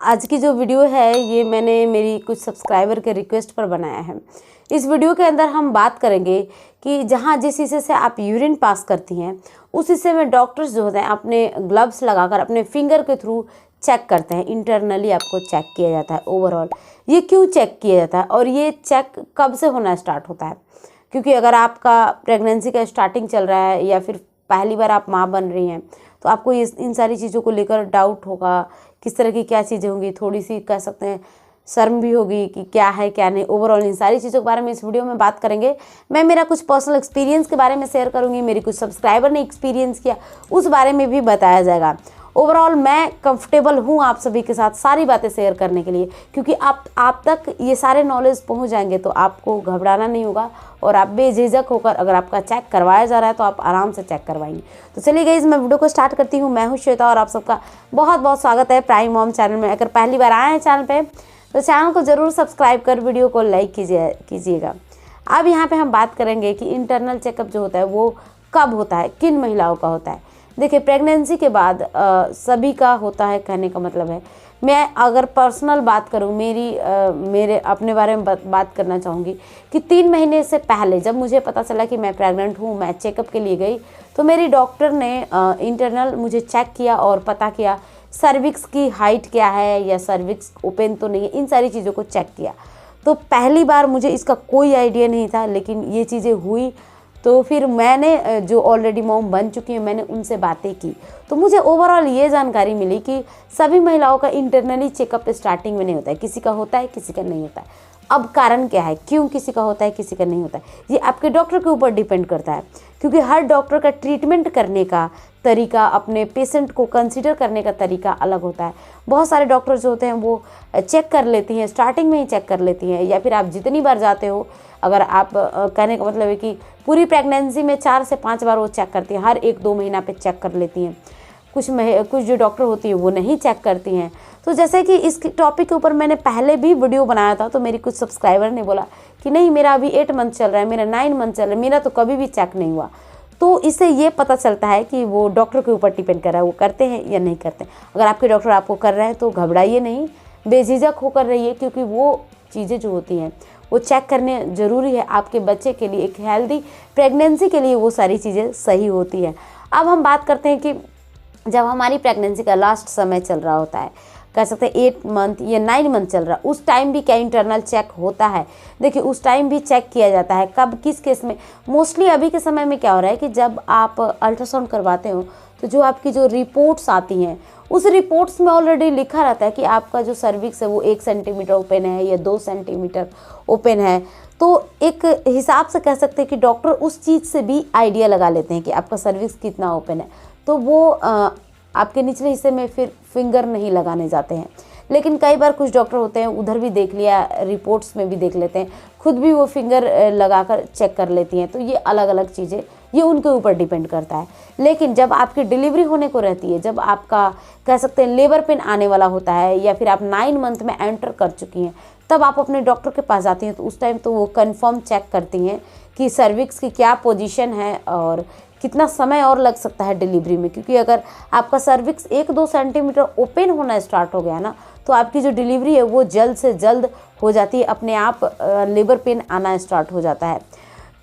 आज की जो वीडियो है ये मैंने मेरी कुछ सब्सक्राइबर के रिक्वेस्ट पर बनाया है। इस वीडियो के अंदर हम बात करेंगे कि जहाँ जिस हिस्से से आप यूरिन पास करती हैं उस हिस्से में डॉक्टर्स जो होते हैं अपने ग्लव्स लगाकर अपने फिंगर के थ्रू चेक करते हैं। इंटरनली आपको चेक किया जाता है ओवरऑल। ये क्यों चेक किया जाता है और ये चेक कब से होना स्टार्ट होता है? क्योंकि अगर आपका प्रेगनेंसी का स्टार्टिंग चल रहा है या फिर पहली बार आप माँ बन रही हैं तो आपको इन सारी चीज़ों को लेकर डाउट होगा, किस तरह की क्या चीज़ें होंगी, थोड़ी सी कह सकते हैं शर्म भी होगी कि क्या है क्या नहीं। ओवरऑल इन सारी चीज़ों के बारे में इस वीडियो में बात करेंगे। मैं मेरा कुछ पर्सनल एक्सपीरियंस के बारे में शेयर करूँगी, मेरी कुछ सब्सक्राइबर ने एक्सपीरियंस किया उस बारे में भी बताया जाएगा। ओवरऑल मैं कंफर्टेबल हूँ आप सभी के साथ सारी बातें शेयर करने के लिए, क्योंकि आप तक ये सारे नॉलेज पहुँच जाएंगे तो आपको घबराना नहीं होगा और आप बेझिझक होकर अगर आपका चेक करवाया जा रहा है तो आप आराम से चेक करवाएंगे। तो चलिए गाइस, मैं वीडियो को स्टार्ट करती हूँ। मैं हूँ श्वेता और आप सबका बहुत बहुत स्वागत है प्राइम मॉम चैनल में। अगर पहली बार आए हैं चैनल पे तो चैनल को ज़रूर सब्सक्राइब कर वीडियो को लाइक कीजिएगा। अब यहाँ पे हम बात करेंगे कि इंटरनल चेकअप जो होता है वो कब होता है, किन महिलाओं का होता है। देखिए, प्रेगनेंसी के बाद सभी का होता है, कहने का मतलब है। मैं अगर पर्सनल बात करूं, मेरे अपने बारे में बात करना चाहूँगी कि 3 महीने से पहले जब मुझे पता चला कि मैं प्रेग्नेंट हूँ, मैं चेकअप के लिए गई तो मेरी डॉक्टर ने इंटरनल मुझे चेक किया और पता किया सर्विक्स की हाइट क्या है या सर्विक्स ओपन तो नहीं है, इन सारी चीज़ों को चेक किया। तो पहली बार मुझे इसका कोई आइडिया नहीं था, लेकिन ये चीज़ें हुई तो फिर मैंने जो ऑलरेडी मॉम बन चुकी हैं मैंने उनसे बातें की तो मुझे ओवरऑल ये जानकारी मिली कि सभी महिलाओं का इंटरनली चेकअप स्टार्टिंग में नहीं होता है। किसी का होता है, किसी का नहीं होता है। अब कारण क्या है, क्यों किसी का होता है किसी का नहीं होता है, ये आपके डॉक्टर के ऊपर डिपेंड करता है। क्योंकि हर डॉक्टर का ट्रीटमेंट करने का तरीका, अपने पेशेंट को कंसिडर करने का तरीका अलग होता है। बहुत सारे डॉक्टर जो होते हैं वो चेक कर लेती हैं, स्टार्टिंग में ही चेक कर लेती हैं, या फिर आप जितनी बार जाते हो, अगर आप कहने का मतलब है कि पूरी प्रेगनेंसी में 4 से 5 बार वो चेक करती हैं, हर 1-2 महीना पे चेक कर लेती हैं। कुछ जो डॉक्टर होती है वो नहीं चेक करती हैं। तो जैसे कि इस टॉपिक के ऊपर मैंने पहले भी वीडियो बनाया था तो मेरी कुछ सब्सक्राइबर ने बोला कि नहीं, मेरा अभी 8 मंथ चल रहा है, मेरा 9 मंथ चल रहा है, मेरा तो कभी भी चेक नहीं हुआ। तो इससे ये पता चलता है कि वो डॉक्टर के ऊपर डिपेंड कर रहा है, वो करते हैं या नहीं करते। अगर आपके डॉक्टर आपको कर रहे हैं तो घबराइए नहीं, बेझिझक होकर रहिए, क्योंकि वो चीज़ें जो होती हैं वो चेक करने ज़रूरी है। आपके बच्चे के लिए, एक हेल्दी प्रेगनेंसी के लिए वो सारी चीज़ें सही होती हैं। अब हम बात करते हैं कि जब हमारी प्रेगनेंसी का लास्ट समय चल रहा होता है, कह सकते हैं 8 मंथ या 9 मंथ चल रहा है, उस टाइम भी क्या इंटरनल चेक होता है? देखिए, उस टाइम भी चेक किया जाता है। कब, किस केस में? मोस्टली अभी के समय में क्या हो रहा है कि जब आप अल्ट्रासाउंड करवाते हो तो जो आपकी जो रिपोर्ट्स आती हैं उस रिपोर्ट्स में ऑलरेडी लिखा रहता है कि आपका जो सर्विक्स है वो 1 सेंटीमीटर ओपन है या 2 सेंटीमीटर ओपन है। तो एक हिसाब से कह सकते हैं कि डॉक्टर उस चीज़ से भी आइडिया लगा लेते हैं कि आपका सर्विक्स कितना ओपन है। तो वो आपके निचले हिस्से में फिर फिंगर नहीं लगाने जाते हैं। लेकिन कई बार कुछ डॉक्टर होते हैं उधर भी देख लिया, रिपोर्ट्स में भी देख लेते हैं, खुद भी वो फिंगर लगाकर चेक कर लेती हैं। तो ये अलग अलग चीज़ें, ये उनके ऊपर डिपेंड करता है। लेकिन जब आपकी डिलीवरी होने को रहती है, जब आपका कह सकते हैं लेबर पेन आने वाला होता है या फिर आप 9 मंथ में एंटर कर चुकी हैं, तब आप अपने डॉक्टर के पास जाती हैं तो उस टाइम तो वो कंफर्म चेक करती हैं कि सर्विक्स की क्या पोजीशन है और कितना समय और लग सकता है डिलीवरी में। क्योंकि अगर आपका सर्विक्स 1-2 सेंटीमीटर ओपन होना स्टार्ट हो गया ना तो आपकी जो डिलीवरी है वो जल्द से जल्द हो जाती है, अपने आप लेबर पेन आना स्टार्ट हो जाता है।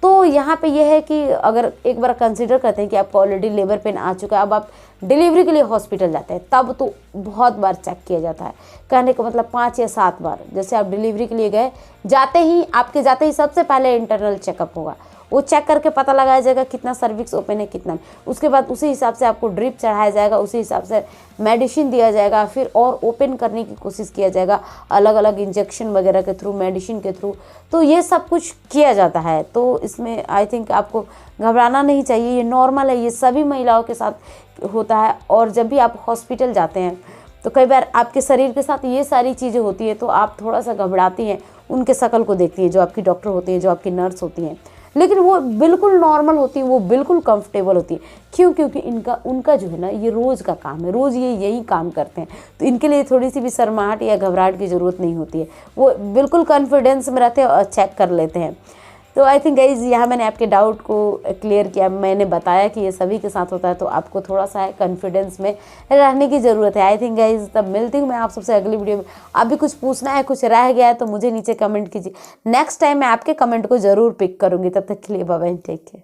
तो यहाँ पे ये है कि अगर एक बार कंसिडर करते हैं कि आपको ऑलरेडी लेबर पेन आ चुका है, अब आप डिलीवरी के लिए हॉस्पिटल जाते हैं तब तो बहुत बार चेक किया जाता है। कहने का मतलब 5 या 7 बार। जैसे आप डिलीवरी के लिए गए, आपके जाते ही सबसे पहले इंटरनल चेकअप होगा। वो चेक करके पता लगाया जाएगा कितना सर्विक्स ओपन है, कितना। उसके बाद उसी हिसाब से आपको ड्रिप चढ़ाया जाएगा, उसी हिसाब से मेडिसिन दिया जाएगा, फिर और ओपन करने की कोशिश किया जाएगा अलग अलग इंजेक्शन वगैरह के थ्रू, मेडिसिन के थ्रू। तो ये सब कुछ किया जाता है। तो इसमें आई थिंक आपको घबराना नहीं चाहिए, ये नॉर्मल है, ये सभी महिलाओं के साथ होता है। और जब भी आप हॉस्पिटल जाते हैं तो कई बार आपके शरीर के साथ ये सारी चीज़ें होती है तो आप थोड़ा सा घबराती हैं, उनके शक्ल को देखती हैं जो आपकी डॉक्टर होती हैं, जो आपकी नर्स होती हैं, लेकिन वो बिल्कुल नॉर्मल होती है, वो बिल्कुल कंफर्टेबल होती है। क्यों? क्योंकि उनका जो है ना ये रोज़ का काम है, रोज़ ये यही काम करते हैं। तो इनके लिए थोड़ी सी भी शर्माहट या घबराहट की ज़रूरत नहीं होती है, वो बिल्कुल कॉन्फिडेंस में रहते हैं और चेक कर लेते हैं। तो आई थिंक गाइज यहाँ मैंने आपके डाउट को क्लियर किया, मैंने बताया कि ये सभी के साथ होता है, तो आपको थोड़ा सा कॉन्फिडेंस में रहने की ज़रूरत है। आई थिंक गाइज तब मिलती हूँ मैं आप सबसे अगली वीडियो में। अभी कुछ पूछना है, कुछ रह गया है तो मुझे नीचे कमेंट कीजिए, नेक्स्ट टाइम मैं आपके कमेंट को ज़रूर पिक करूँगी। तब तक के लिए बाय बाय, टेक केयर।